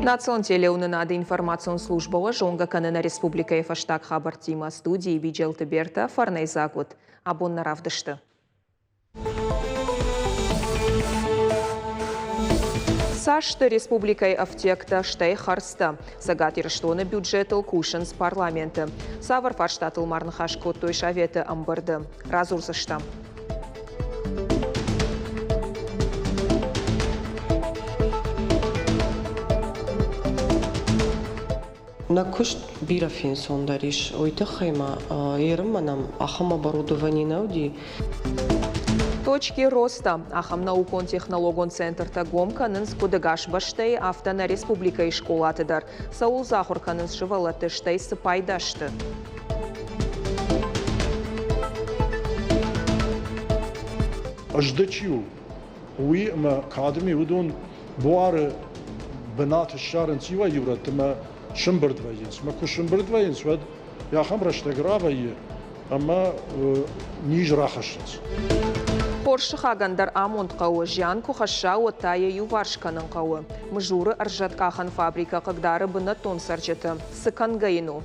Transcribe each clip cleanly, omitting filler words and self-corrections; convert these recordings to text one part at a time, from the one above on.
Национальный телеунынады информацион службова жонга канына республика фаштаг хабар тима студии видел Тиберта Фарнейзагут. Абонна равдышты. Сашты республикой автекта штай харста. Сагат ирштоны бюджетл кушен с парламента. Савар фарштатл марнхашко той шаветы амбарды. Разурзышта. На кушт бирафин сондариш ойтахайма ерманам ахам оборудование науди. Точки роста. Ахам наукон технологон центр тагом канынс кудыгаш баштей автона республика и школа атыдар. Саул захур канынс шывалаты штей сыпайдашты. Аждачу. Уи ма кадми удон буары бенат шарен тива юрат ма шимбердвайенс. Ма ку шимбердвайенс вад я хамрашта гравае ама ниж рахашец. Поршы хагандар амонт қауы жан кухаша оттайы юваршканын қауы. Мжуры аржаткахан фабрика қагдары бұны тон сарчеты. Сыкан гайну.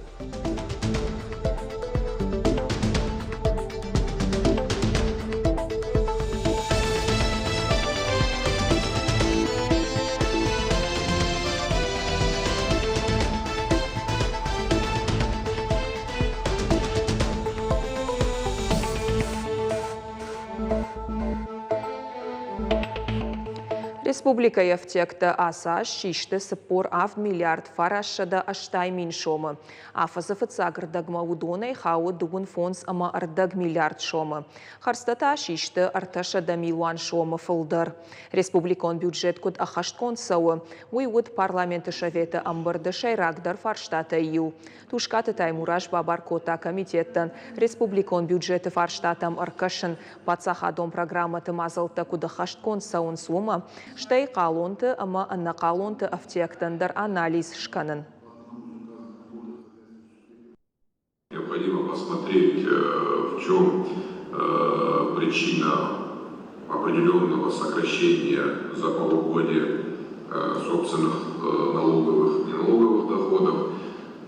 Республика Евтекта аса шишты сыпор ав миллиард фарашада аштай миншомы. Афазы фыцагырдагма удонай хау дугун фонс ама ардаг миллиард шомы. Харстата шишты арташада милуан шомы фылдар. Республикон бюджет куд ахашткон сауы. Уйвуд парламенты шаветы амбарды шайрагдар фарштата ю. Тушкаты таймураж бабаркота комитеттан. Республикон бюджеты фарштатам аркашын. Пацахадом программаты мазалта куда хашткон саун сума. Штай қалонты, ама анна қалонты автектандар анализ шканын. Необходимо посмотреть, в чем причина определенного сокращения за полугодие собственных налоговых и неналоговых доходов.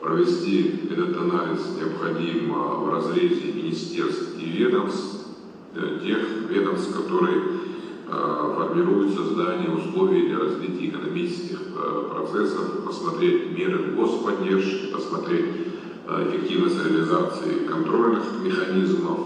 Провести этот анализ необходимо в разрезе министерств и ведомств, тех ведомств, которые формируют создание условий для развития экономических процессов, посмотреть меры господдержки, посмотреть эффективность реализации контрольных механизмов.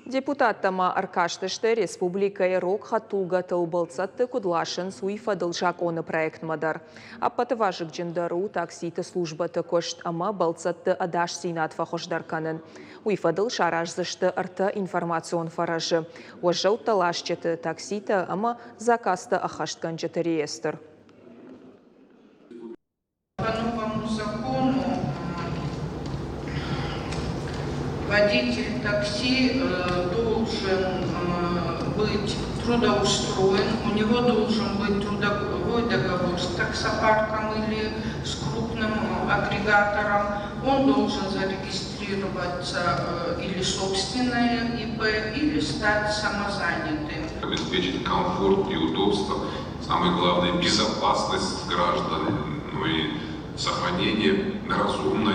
Депутат тама Аркаштышты республикой рок хатулга тылбылцатты кудлашын суйфа дылжак оны проект мадар. Аппаты важык джендару такситы службаты кошт ама балцатты адаш синат фахошдарканын. Уйфа дыл шаражзышты арта информацион фаражы. Уажау талашчеты такситы ама заказты ахаштканчеты реестр. Водитель такси должен быть трудоустроен, у него должен быть трудовой договор с таксопарком или с крупным агрегатором, он должен зарегистрироваться или собственное ИП, или стать самозанятым. Обеспечить комфорт и удобство, самое главное безопасность граждан, ну и сохранение разумной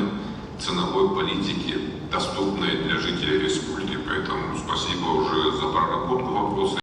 ценовой политики, доступной для жителей республики. Поэтому спасибо уже за проработку вопроса.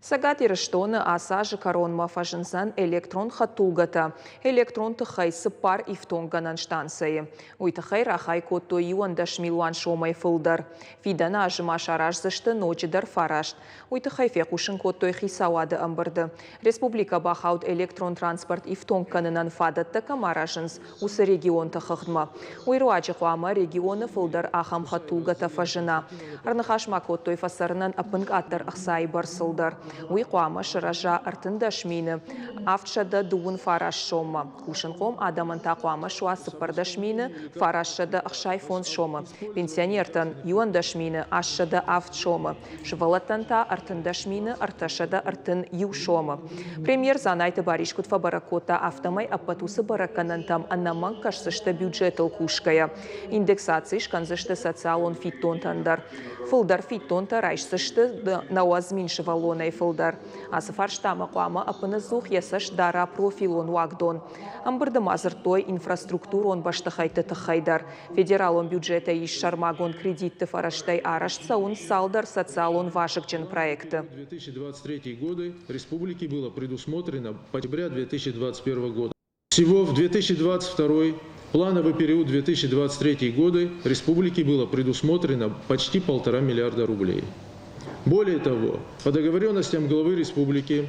Сагат ирыштоны асажы коронма фажынсан электрон хатулгата. Электрон тыхай сыпар ифтонганан штансайы. Уйтыхай рахай котто юандаш милуан шомай фылдар. Фидана ажыма шаражзышты ночидар фарашт. Уйтыхай фекушын котто хисауады амбырды. Республика бахаут электрон транспорт ифтонганынан фадатты камаражынс усы регион тыхыхдма. Уйруачы хуама регионы фылдар ахам хатулгата фажына. Арныхашма котто фасарынан апынг аттар ахсай барсылдар. Уй қуама шыража артындашмины, автшада дуын фараш шома. Кушынқом адаманта қуама шуа сыпардашмины, фарашшада ақшай фон шома. Пенсионертан юандашмины, ашшада авт шома. Шывалаттанта артындашмины, арташада артын ю шома. Премьер занайты баришкутфа баракота автомай аппатусы бараканантам аннаман кашсышта бюджетл кушкая. Индексации шканзышты социалон фиттон тандар. Фылдар фиттон тарайшсышты науазмин шывалонай фылдар. Асыфар штама қуамы апыны зух есаш дара профилон вагдон. Амбырды мазыртой инфраструктурон баштыхайты тыхайдар. Федералон бюджета иш шармагон кредитты фараштай араш саун салдар социалон вашыкчен проекты. 2023 годы республике было предусмотрено по октября 2021 года. Всего в 2022 плановый период 2023 годы республике было предусмотрено почти 1,5 миллиарда рублей. Более того, по договоренностям главы республики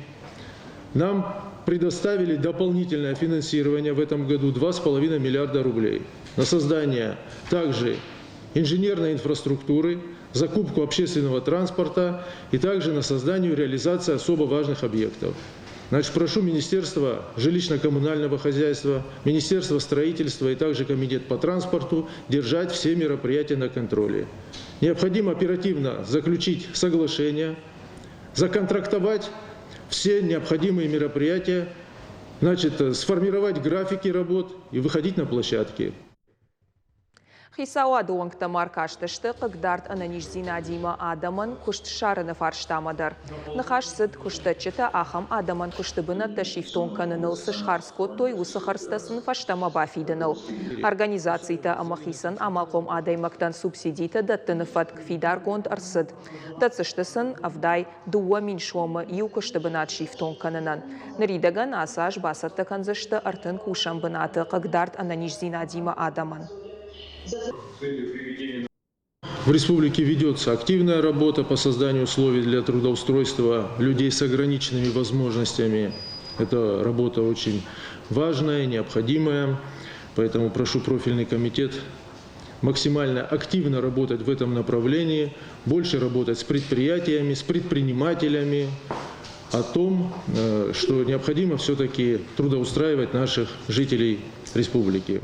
нам предоставили дополнительное финансирование в этом году 2,5 миллиарда рублей на создание также инженерной инфраструктуры, закупку общественного транспорта и также на создание и реализацию особо важных объектов. Значит, прошу Министерство жилищно-коммунального хозяйства, Министерство строительства и также Комитет по транспорту держать все мероприятия на контроле. Необходимо оперативно заключить соглашение, законтрактовать все необходимые мероприятия, значит, сформировать графики работ и выходить на площадки. Хисауа дуангта маркаштышты қыгдард ананиш Зинадима адаман күшт шарыны фарштамадар. Нахаш сыд күштачыта ахам адаман күштібіні ташифтон каныныл сышхарскот той усыхарстасын фаштама бафидыныл. Организацийта амахисан амалқом адаймактан субсидита даттыныфат кфидар гонд арсыд. Датсыштысын авдай дуа миншуамы ю күштібінат шифтон канынан. Ныридаган асаж басатта канзышты артын кушам бінаты қыгдард ананиш Зинадима адаман. В республике ведется активная работа по созданию условий для трудоустройства людей с ограниченными возможностями. Это работа очень важная, необходимая, поэтому прошу профильный комитет максимально активно работать в этом направлении, больше работать с предприятиями, с предпринимателями, о том, что необходимо все-таки трудоустраивать наших жителей республики.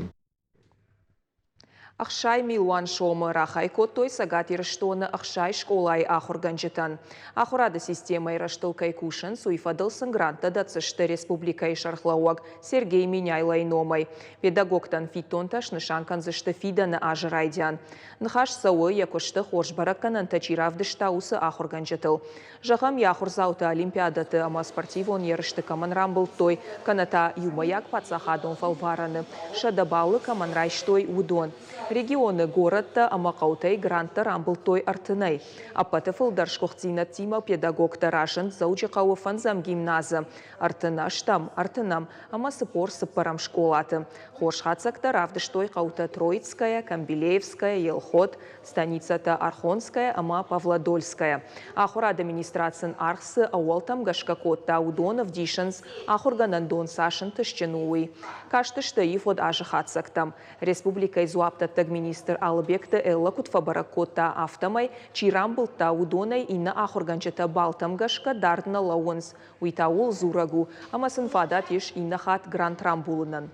Ахшай милуан шомы рахай коттой сагат ирыштоны ахшай школай ахурганжитан. Ахурады системой раштылкай кушын суйфадылсын гранта дацышты республикай шархлауаг Сергей Миняйлай номай. Педагогтан фитонташ нышанкан зышты фиданы ажырайдян. Нхаш сауы якушты хоршбаракканан тачиравдыштаусы ахурганжитыл. Жахам яхурзауты олимпиадаты ама спортивон ерышты каманрам был той, каната юмаяк пацахадон фалвараны. Шадабалы каманрайштой удон. Регионы городта амақаутай гранта рамбыл той артынай. Апаты фылдаршқоқтина тима педагог тарашын заучи қауыфан зам гимназы. Артына штам, артынам, ама сыпор сыпарам школаты. Хоршхацакта равдыштой қаута Троицкая, Камбилеевская, Елхот, станицата Архонская, ама Павлодольская. Ахур администрациян архсы ауалтам гашкакотта удонов дишанс ахурганандон сашын тышченуй. Каштышты ифод ажыхацактам. Республика изуапта министр Албекта Элла Кутфабаракота автомай, чирам был таудонай и на ахурганчета балтамгашка дардна лауэнс, уитаул зурагу, амасын фадат еш и на хат грант рамбулынан.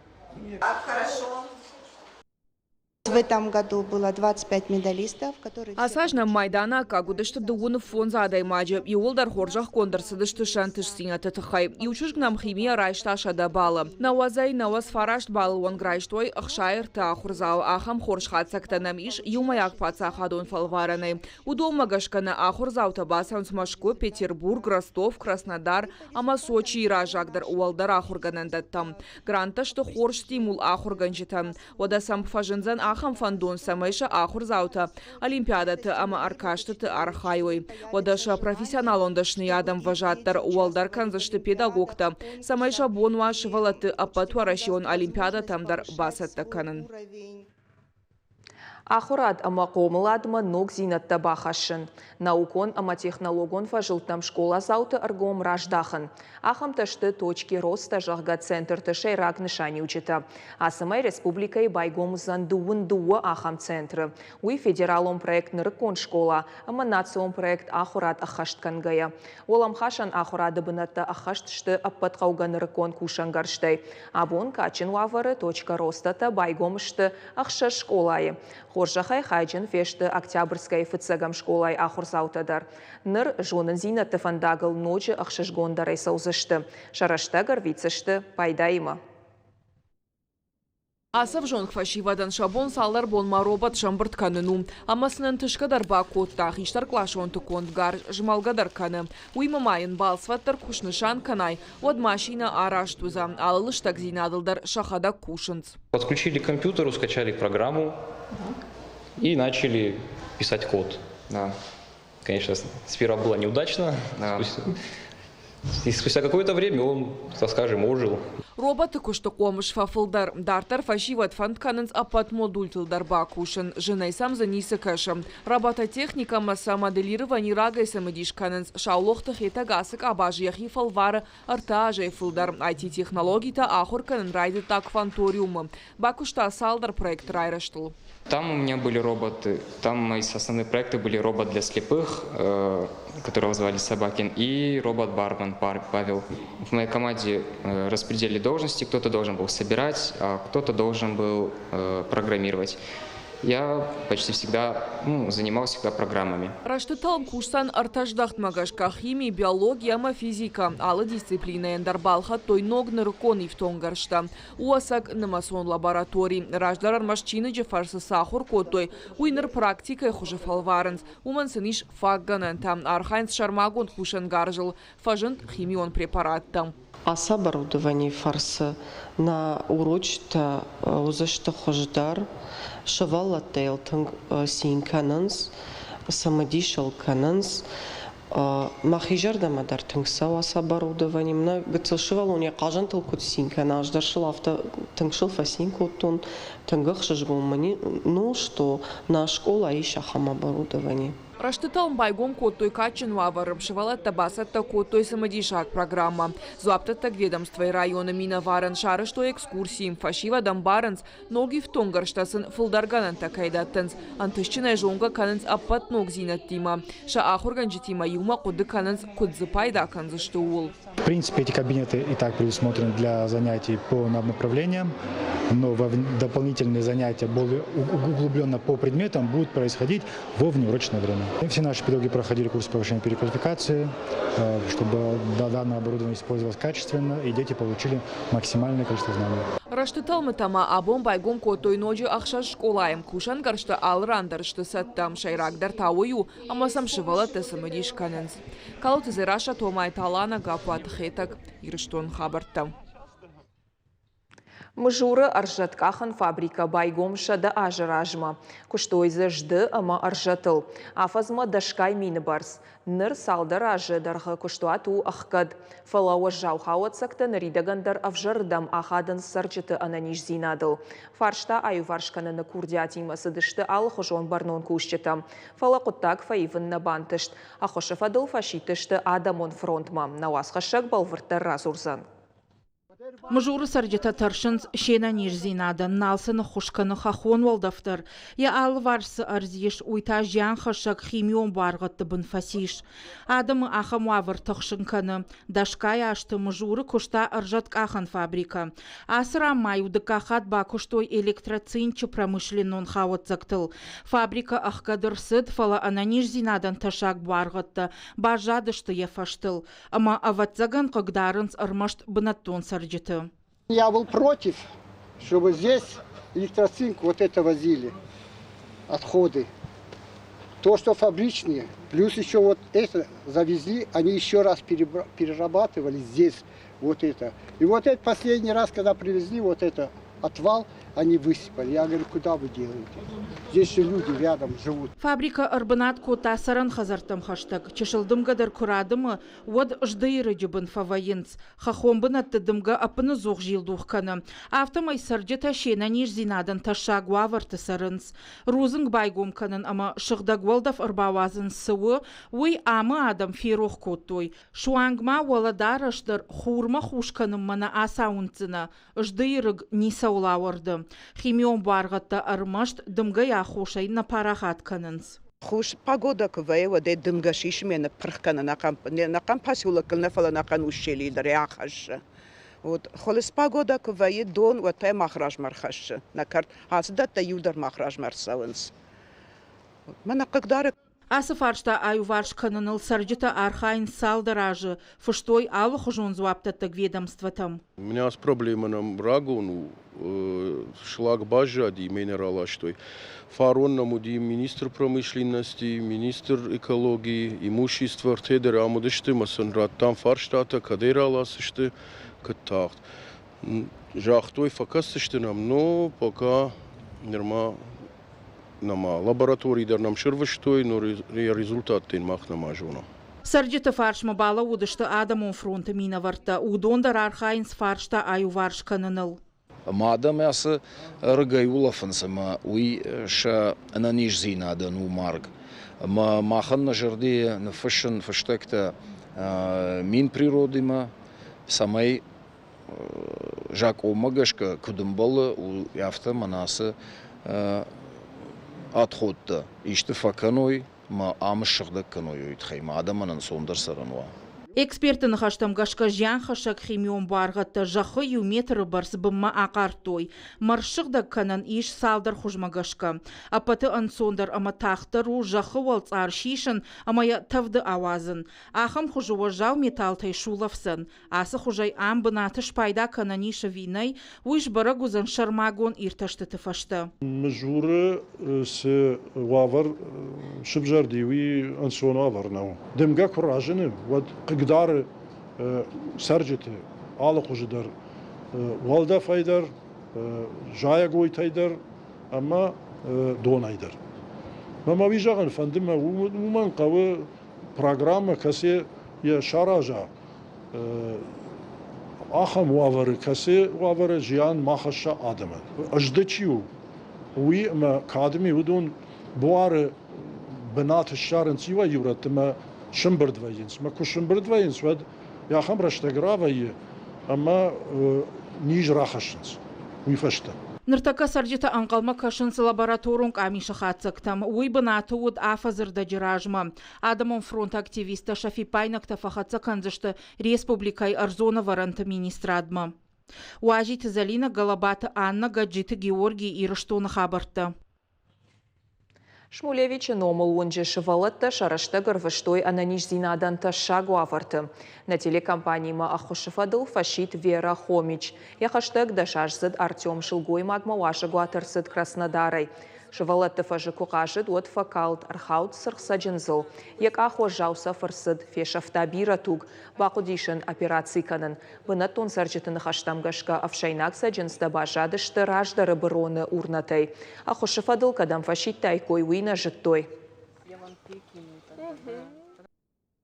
Хорошо. В этом году было 25 медалистов, которые... Асажна майдана кагудышты дугуны фон задай маджа, и олдар хоржах кондырсыдышты шантыш синаты тыхай. И учушгнам химия райшташа да бала. Навазай наваз фарашт бал вон грайштой ахшайр та ахурзау ахам хоршхацакта намиш, юмаяк пацахадон фалваранай. Удома гашкана ахурзау табасан смашко, Петербург, Ростов, Краснодар, ама Сочи и Ражагдар уалдар ахурганандаттам. Гранта, что хорш стимул ахурганжитам. Ода сам фажинзан ахам фандон самайша ахурзаута. Олимпиадаты ама аркаштаты архайой. Одаша профессионал ондашный адам вожаттар уалдар канзашты педагогта. Самайша бонуаш валаты апатуарашион олимпиада тамдар басатта канын. Ахурад ама қомыладыма ног зинатта бахашын. Наукон ама технологон фажылтам школа зауты аргом раждахын. Ахам ташты точки роста жағға центр тышай рак нышани учита. Асымай республикай байгом зандуын дуы ахам центры. Уй федералом проект нырыкон школа, ама национ проект ахурад ахашткангая. Олам хашан ахурады бынатта ахаштышты аппатқауға нырыкон кушангарштай. Абон качин вавары точка ростата байгомышты ахша школайы. Хоржахай хайджин фешты Октябрьской фыцагам школай ахурзаутадар. Ныр жонын зинатты фандагыл ночи ахшышгондарай саузышты. Шараштагар вицышты пайдайма. Асав жон фашивадан шабон салдар болма робот шамбырт каныну. Амасынан тышкадар бакотта хиштар клашонты кондгар жмалгадар каны. Уймамайын балсваттар кушнышан канай. Од машина араштуза. Алылыш такзи надылдар шахада кушынц. Подключили к компьютеру, скачали программу и начали писать код. Да. Конечно, сперва было неудачно. Да. И спустя какое-то время он, так скажем, ожил. Роботы кушты комыш фафылдар. Дартар фашиват фантканынц апат модультылдар бакушын. Женай сам за нисы кэшем. Робототехника масса моделирование рагай самодишканынц. Шаулохты хета гасык абажияхи фалвары артажай фылдар. IT-технологий-то ахурканын райды так фанториумы. Бакушта салдар проект райраштыл. Там у меня были роботы. Там мои основные проекты были робот для слепых, которого звали Собакин, и робот-бармен Павел. В моей команде распределили должности. Кто-то должен был собирать, а кто-то должен был программировать. Я почти всегда занимался программами. Раштыталым курсан артаждахт магашка химия, биология, физика. Алы дисциплина эндарбалха той ногныр кони в тонгаршта. Уасак намасон лабораторий. Раждар армашчины джефарсы сахур котой. Уйныр практика хуже фалваренс. Уман сыниш фагганента. Архайнс шармагон кушан гаржил. Фажент химион препараттам. Аса оборудование фарсы на урочта узашта хождар шавала тейлтинг синкананс самодишал кананс махижар да мадартинг сау аса оборудование на гцелшивал у нее кажан толкут синканаш даршил авто тингшил фасинкотун тингахшижгу мани ну что на школа ища хам оборудование. Раштыталым байгом коттой качынва варымшывала табасатта коттой самодишак программа. Зуаптаттак ведомство района мина варен шары, что экскурсии фашива дамбаренс ноги в тонгарштасын фылдарганан такайдаттенс. Антышчиная жонга каненс аппат ног зинаттима. Ша ахурганжитима юма куды каненс кудзы пайда канзыштуул. В принципе, эти кабинеты и так предусмотрены для занятий по направлениям, но дополнительные занятия более углубленно по предметам будут происходить во внеурочное время. Все наши педагоги проходили курс повышения переквалификации, чтобы данное оборудование использовалось качественно, и дети получили максимальное количество знаний. Раштыталмы тама абон байгом котой ночи ахшаш школаем кушан гаршта алрандаршты саттам шайрагдар тауyu амасам шывала тесамадиш каненс. Калутызе раша томай талана гапуат хетак ирштон хабартам. Мыжуры аржаткахан фабрика байгомша да ажыражма. Куштойзы жды ама аржатыл. Афазма дашкай мини барс. Ныр салдар ажы дарғы куштуату ахкад. Фалауа жаухауатсакта наридагандар авжардам ахадан сарчыты ананиш зинадыл. Фаршта аю варшкананы курдиатимасы дышты ал хожон барнон кушчыта. Фалақуттак фаивын на бантышт. Ахошафадыл фашитышты адамон фронтма. Науасхашак балвырттар разурзан. Мажуры сарджета таршынс шена нижзинада налсыны хушканы хахон волдафтар. Я ал варсы арзиш уйта жан хашак химион баргатты бын фасиш. Адымы аха муавыр тахшынканы. Дашкай ашты мажуры кушта аржаткахан фабрика. Асыра маюды кахат ба куштой электроцинчы промышленон хаватзактыл. Фабрика ахкадырсыд фала ана нижзинадан ташак баргатты. Бажадышты ефаштыл. Ама аватзаган кагдарынс армашт бынаттон сарджет. Я был против, чтобы здесь электроцинк вот это возили, отходы. То, что фабричные, плюс еще вот это завезли, они еще раз перерабатывали здесь вот это. И вот это последний раз, когда привезли вот это отвал, они высыпали. Я говорю, куда вы делаете? Здесь же люди рядом живут. Фабрика арбанат кота саран хазартам хаштаг. Чешылдым гадар курадымы, вот ждыйры джибын фаваенц. Хахомбын аттыдымга апыны зоқ жилдуқканы. Автомай сарджета шена нижзинадан ташаг ваварты сарынц. Рузынг байгомканын, ама шығдагвалдав арбавазын сывы, уй амы адам ферух коттой. Шуангма валадарашдар хурма хушканым мана асаунцына. Ждыйрыг нисаулауарды. Химион баргатта армашт дымга яхушай на парахат канынс. Хуш погода квае воде дымга шишмена прхкана на кам пасюлакл на фала на кан ушели дреахаш. Вот холес погода квае дон вот тай махраж мархаш. На карт асдата юдар махраж марсаванс. Мана кагдары Асы фаршта аю варш кананыл сарджита архайн салдаражы, фыштой алы хужон зуаптаттык ведомствотам. У меня с проблемой на рагону шлагбажа ди минералаштой. Фарон нам уди министр промышленности, министр экологии, имущества, тедер амудышты, масанрат там фарштата, кадераласышты, катахт. Жахтой факасышты нам, но пока норма. Нама лаборатории дар нам шырвыштой, но результат тен мах намажуна. Сарджита фаршма бала удышты адамон фронта мина варта, удондар архайнс фаршта аю варш кананыл. Мадам ясы рыгай улафансама, уй ша ананиш зинада ну марг. Махан на жерде на фашен фаштекта мин природима, самай жак омагашка кудымбалы у яфта манасы отходта иште факаной ма амшыгда каной итхайма адаманын сондар саранва. Эксперты хаштам гашка жан хашак химион баргатта жахы юметры барс бымма ақартой. Маршыгда канан иш салдар хужмагашка. Апаты ансондар ама тахтару жахы валцар шишын амая тавды авазын. Ахам хужуа жау металтай шулавсын. Асы хужай амбынатыш пайда кананиша винай, уиш барагузан шармагон ирташты тыфашты. Мжуры с вавар шибжардиви ансона аварнау. Демга куражыны, вот قدر سرجته آل خوشدار والدا فایدار جای گوی تایدار اما دون ایدار ما ویژگان فندم ومن قوی برنامه کسی یا شارجا آخم وافر کسی وافر جیان ماخش آدمه اجدچیو وی ما کادمی ودون بوار بنات الشارن سیوا یورت ما شنبرد وینس ما کشنبرد وینس ود یا خم رشته گراوی اما نیج راخشنس ویفشته Ныртака сарджита ангалма кашынсы лабораторунг амиша хатсактам. Уйбынаты уд афазырда жиражма. Адамон фронт активиста Шафипайнакта фахатса канзышты республикай Арзона варанта министрадма. Уажит Залина Галабата Анна Гаджиты Георгий Ирыштона хабарта. Шмулевич номал онже шывалатта шарашта гарвыштой ананиш зинадан ташагу аварты. На телекомпании ма ахушыфадыл фашит Вера Хомич. Я хаштаг дашашзад Артем Шилгой магма вашагу атарсад Краснодарай. Шывалатта фажыку қажыд от факалт архаут сырқсаджынзыл. Як ахуа жауса фарсад фешафта биратуг. Бақудишын операции канын. Бынаттон сарджытыны хаштамгашка афшайнак саджынста бажадышты раждары быроны урнатай. Ахушыфадыл кадам фашит тайкой уйна жыттой.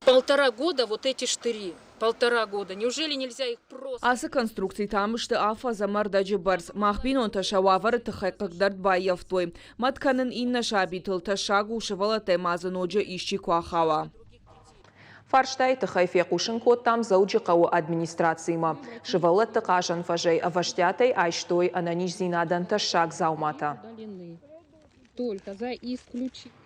1,5 года вот эти штыри. 1,5 года. Неужели нельзя их просто... Асы конструкции тамышты афа замардаджи барс. Махбин он ташававары тахайкагдард байявтой. Матканын инна шабитыл ташагу шывала темазаноджа ищи куахава. Фарштай тахайфе кушын код там зауджи қауы администрацияма. Шывала тақажан фажай аваштятай айштой ананиш зинадан ташаг заумата. Только за исключение.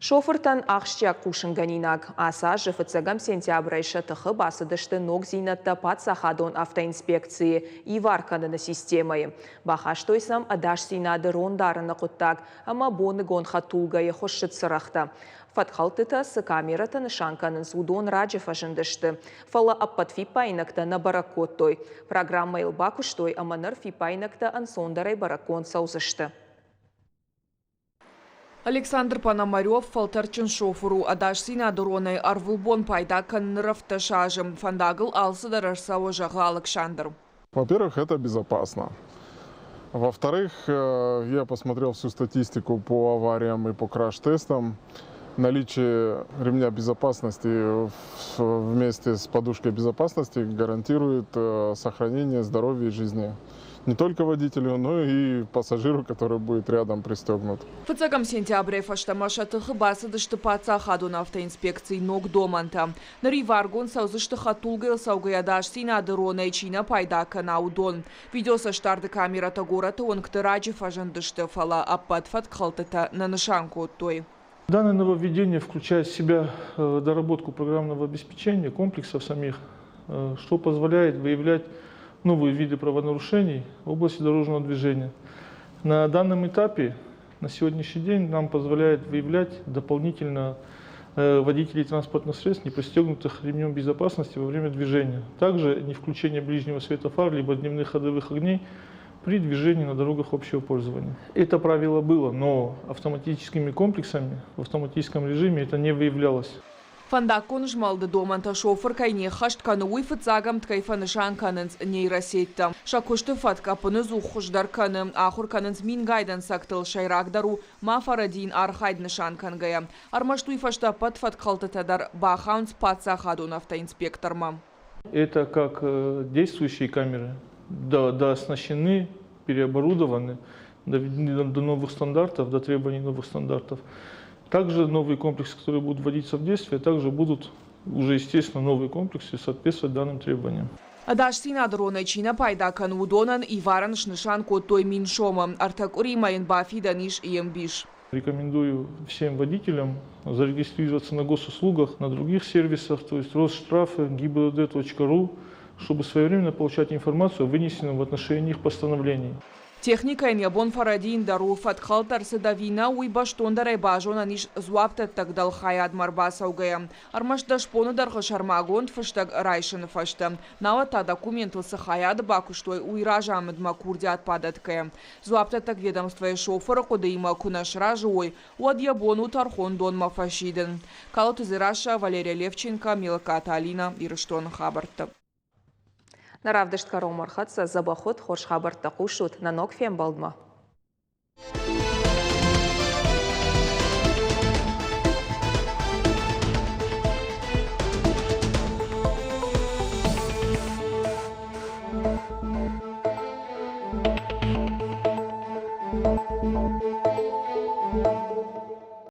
Шофыртан ақшчак кушын ганинак. Аса жыфыцагам сентябрайша тықы басыдышты ног зинатта патсахадон автоинспекции и варканына системай. Бахаштойсам адаш зинады рондарыны құттак, ама боны гон хатулгайы хошшыт сырақта. Фатхалтыта с камерата нышанканын судон раджы фажындышты. Фала аппат фипайнакта на баракоттой. Программа илбакуштой аманыр фипайнакта ансондарай баракон саузышты. Александр Пономарев фалтарчын шофуру адашсина дороной арвулбон пайда канныров ташажым. Фандагыл алсыдар арсауы жаға Александр. Во-первых, это безопасно. Во-вторых, я посмотрел всю статистику по авариям и по краш-тестам. Наличие ремня безопасности вместе с подушкой безопасности гарантирует сохранение здоровья и жизни. Не только водителю, но и пассажиру, который будет рядом пристегнут. Фацагам сентября фаштамаша тыхы басыдышты паца хадун автоинспекции ног доманта. Нари варгон саузышты хатулгыл саугаядаш сина дырона чина пайда канаудон. Видео со штарды камерата гората он ктыраджи фажандышты фала аппат фаткалтыта на нышанку той. Данное нововведение включает в себя доработку программного обеспечения комплексов самих, что позволяет выявлять новые виды правонарушений в области дорожного движения. На данном этапе на сегодняшний день нам позволяет выявлять дополнительно водителей транспортных средств, не пристегнутых ремнем безопасности во время движения. Также не включение ближнего света фар либо дневных ходовых огней при движении на дорогах общего пользования. Это правило было, но автоматическими комплексами в автоматическом режиме это не выявлялось. Фанда конжмалды доманта шофер кайне хашт кануй фыцагам ткайфаны шанканынс нейросетта. Шакушты фаткапыны зухуждар каны, ахур канынс мин гайдан сактыл шайрагдару мафарадин архайдны шанкангая. Армаштуй фашта фаткалтатадар бахаунс пацахадун автоинспекторма. Это как действующие камеры, да оснащены, переоборудованы, доведены до новых стандартов, до требований новых стандартов. Также новые комплексы, которые будут вводиться в действие, также будут уже, естественно, новые комплексы соответствовать данным требованиям. Дашсина дроны Чина пайда канудонан и варанш нишан той миншома. Артакури майен бафида ниш и эмбиш. Рекомендую всем водителям зарегистрироваться на госуслугах, на других сервисах, то есть Росштрафы, gibld.ru, чтобы своевременно получать информацию о вынесенном в отношении них постановлении. Техника не бон фарадин дару фатхалтар седавина уй баштондар бажона ниш зуаптат тагдал хаяд марбасаугая. Армаш дашпону дарха шармагон фаштаг райшен фашта. Навата документу с хаяд бакуштой уй ражамед макурдят падаткая. Зуаптат так ведомство шофера кодыма кунаш ражой. Уадья бону тархон дон мафашиден. Калот из Ираша Валерия Левченко, Милка Алина, Ирштон Хабарта. Наравдышт каромархатса забахот хош хабар тақушут на ног фем балдма.